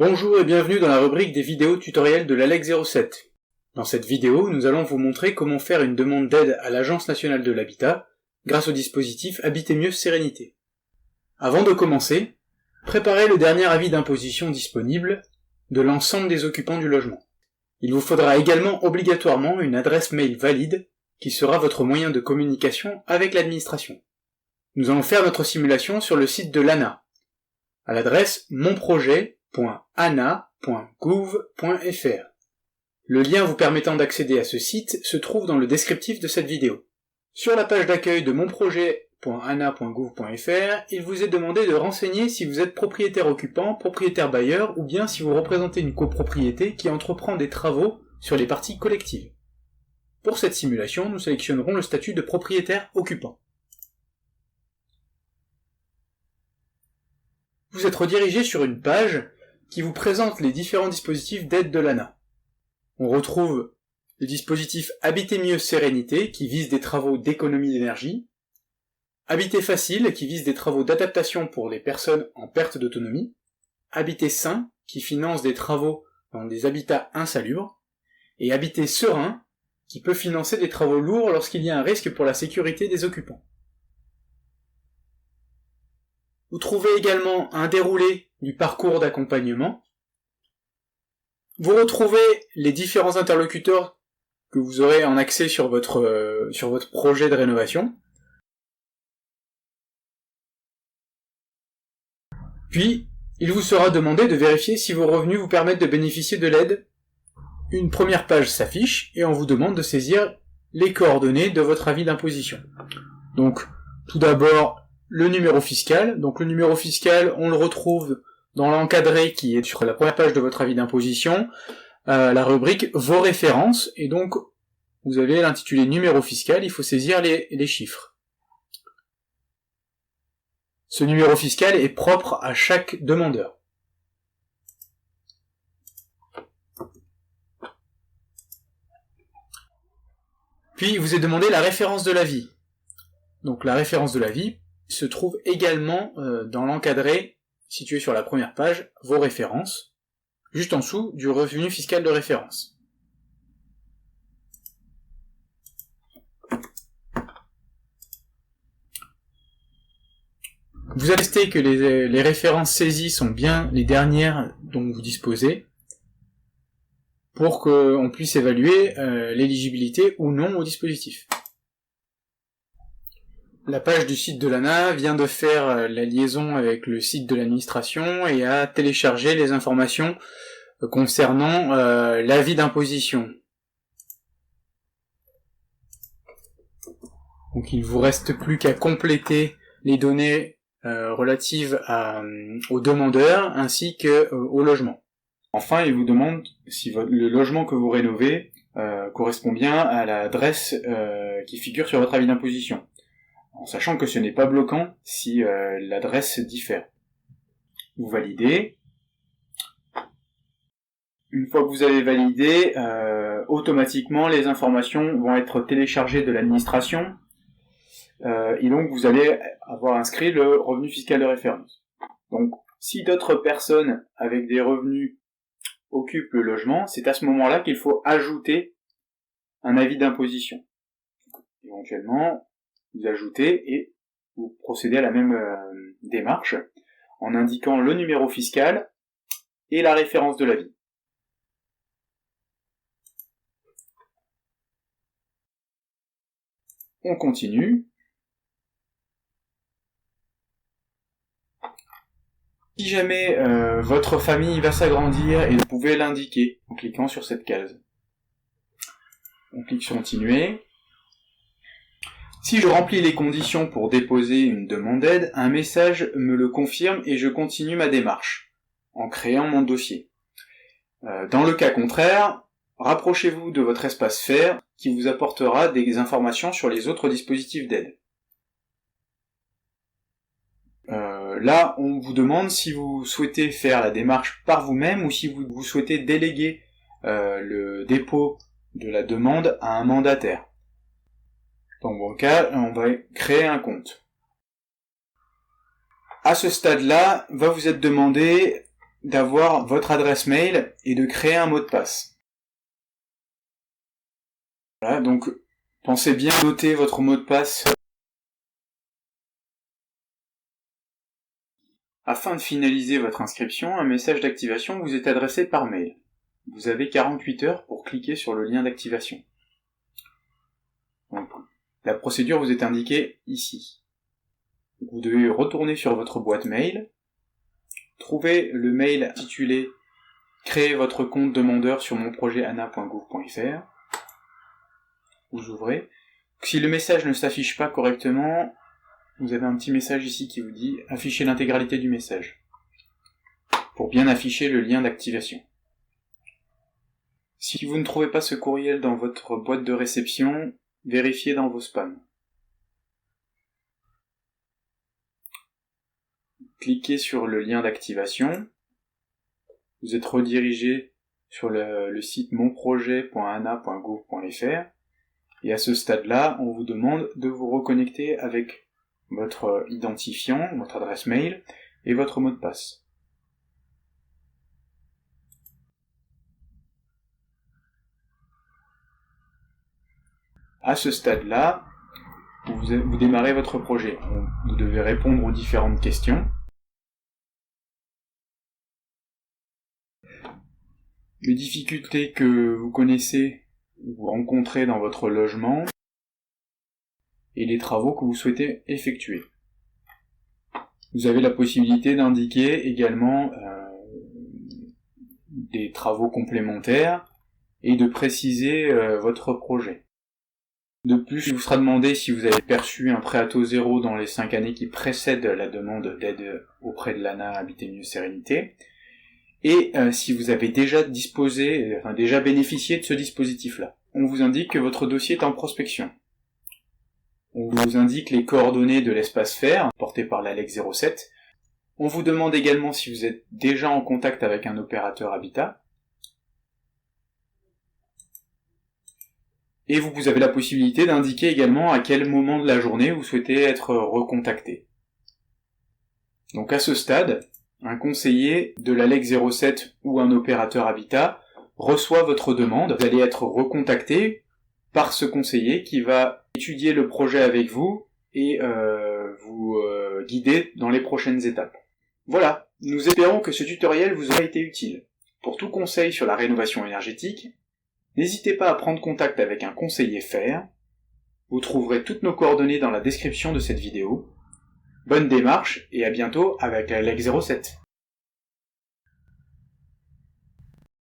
Bonjour et bienvenue dans la rubrique des vidéos tutoriels de l'ALEC 07. Dans cette vidéo, nous allons vous montrer comment faire une demande d'aide à l'Agence nationale de l'habitat grâce au dispositif Habiter mieux Sérénité. Avant de commencer, préparez le dernier avis d'imposition disponible de l'ensemble des occupants du logement. Il vous faudra également obligatoirement une adresse mail valide qui sera votre moyen de communication avec l'administration. Nous allons faire notre simulation sur le site de l'ANA, à l'adresse monprojet.ana.gouv.fr. Le lien vous permettant d'accéder à ce site se trouve dans le descriptif de cette vidéo. Sur la page d'accueil de monprojet.ana.gouv.fr, il vous est demandé de renseigner si vous êtes propriétaire occupant, propriétaire bailleur, ou bien si vous représentez une copropriété qui entreprend des travaux sur les parties collectives. Pour cette simulation, nous sélectionnerons le statut de propriétaire occupant. Vous êtes redirigé sur une page qui vous présente les différents dispositifs d'aide de l'ANA. On retrouve le dispositif Habiter mieux Sérénité qui vise des travaux d'économie d'énergie, Habiter facile qui vise des travaux d'adaptation pour les personnes en perte d'autonomie, Habiter sain qui finance des travaux dans des habitats insalubres, et Habiter serein qui peut financer des travaux lourds lorsqu'il y a un risque pour la sécurité des occupants. Vous trouvez également un déroulé du parcours d'accompagnement. Vous retrouvez les différents interlocuteurs que vous aurez en accès sur votre projet de rénovation. Puis, il vous sera demandé de vérifier si vos revenus vous permettent de bénéficier de l'aide. Une première page s'affiche et on vous demande de saisir les coordonnées de votre avis d'imposition. Donc, tout d'abord, le numéro fiscal. Donc le numéro fiscal, on le retrouve dans l'encadré qui est sur la première page de votre avis d'imposition, la rubrique Vos références, et donc vous avez l'intitulé numéro fiscal, il faut saisir les chiffres. Ce numéro fiscal est propre à chaque demandeur. Puis il vous est demandé la référence de l'avis. Donc la référence de l'avis se trouve également dans l'encadré situé sur la première page, vos références, juste en dessous du revenu fiscal de référence. Vous attestez que les références saisies sont bien les dernières dont vous disposez, pour qu'on puisse évaluer l'éligibilité ou non au dispositif. La page du site de l'ANA vient de faire la liaison avec le site de l'administration et a téléchargé les informations concernant l'avis d'imposition. Donc il ne vous reste plus qu'à compléter les données relatives aux demandeurs ainsi qu'au logement. Enfin, il vous demande si le logement que vous rénovez correspond bien à l'adresse qui figure sur votre avis d'imposition, en sachant que ce n'est pas bloquant si l'adresse diffère. Vous validez. Une fois que vous avez validé, automatiquement les informations vont être téléchargées de l'administration, et donc vous allez avoir inscrit le revenu fiscal de référence. Donc si d'autres personnes avec des revenus occupent le logement, c'est à ce moment-là qu'il faut ajouter un avis d'imposition. Éventuellement, vous ajoutez et vous procédez à la même démarche en indiquant le numéro fiscal et la référence de l'avis. On continue. Si jamais votre famille va s'agrandir, et vous pouvez l'indiquer en cliquant sur cette case. On clique sur continuer. Si je remplis les conditions pour déposer une demande d'aide, un message me le confirme et je continue ma démarche, en créant mon dossier. Dans le cas contraire, rapprochez-vous de votre espace faire qui vous apportera des informations sur les autres dispositifs d'aide. Là, on vous demande si vous souhaitez faire la démarche par vous-même ou si vous souhaitez déléguer le dépôt de la demande à un mandataire. Dans mon cas, on va créer un compte. À ce stade-là, va vous être demandé d'avoir votre adresse mail et de créer un mot de passe. Voilà, donc pensez bien noter votre mot de passe. Afin de finaliser votre inscription, un message d'activation vous est adressé par mail. Vous avez 48 heures pour cliquer sur le lien d'activation. Donc, la procédure vous est indiquée ici. Vous devez retourner sur votre boîte mail, trouver le mail intitulé « Créez votre compte demandeur sur monprojetana.gouv.fr ». Vous ouvrez. Si le message ne s'affiche pas correctement, vous avez un petit message ici qui vous dit « Affichez l'intégralité du message » pour bien afficher le lien d'activation. Si vous ne trouvez pas ce courriel dans votre boîte de réception, vérifiez dans vos spams. Cliquez sur le lien d'activation. Vous êtes redirigé sur le site monprojet.ana.gouv.fr et à ce stade-là, on vous demande de vous reconnecter avec votre identifiant, votre adresse mail et votre mot de passe. À ce stade-là, vous démarrez votre projet. Vous devez répondre aux différentes questions. Les difficultés que vous connaissez, vous rencontrez dans votre logement, et les travaux que vous souhaitez effectuer. Vous avez la possibilité d'indiquer également des travaux complémentaires et de préciser votre projet. De plus, il vous sera demandé si vous avez perçu un prêt à taux zéro dans les 5 années qui précèdent la demande d'aide auprès de l'ANA Habiter Mieux Sérénité, et si vous avez déjà bénéficié de ce dispositif-là. On vous indique que votre dossier est en prospection. On vous indique les coordonnées de l'espace faire, porté par la LEC 07. On vous demande également si vous êtes déjà en contact avec un opérateur habitat. Et vous avez la possibilité d'indiquer également à quel moment de la journée vous souhaitez être recontacté. Donc à ce stade, un conseiller de la LEC 07 ou un opérateur habitat reçoit votre demande. Vous allez être recontacté par ce conseiller qui va étudier le projet avec vous et vous guider dans les prochaines étapes. Voilà, nous espérons que ce tutoriel vous aura été utile. Pour tout conseil sur la rénovation énergétique, n'hésitez pas à prendre contact avec un conseiller FAIRE. Vous trouverez toutes nos coordonnées dans la description de cette vidéo. Bonne démarche et à bientôt avec la LEC 07.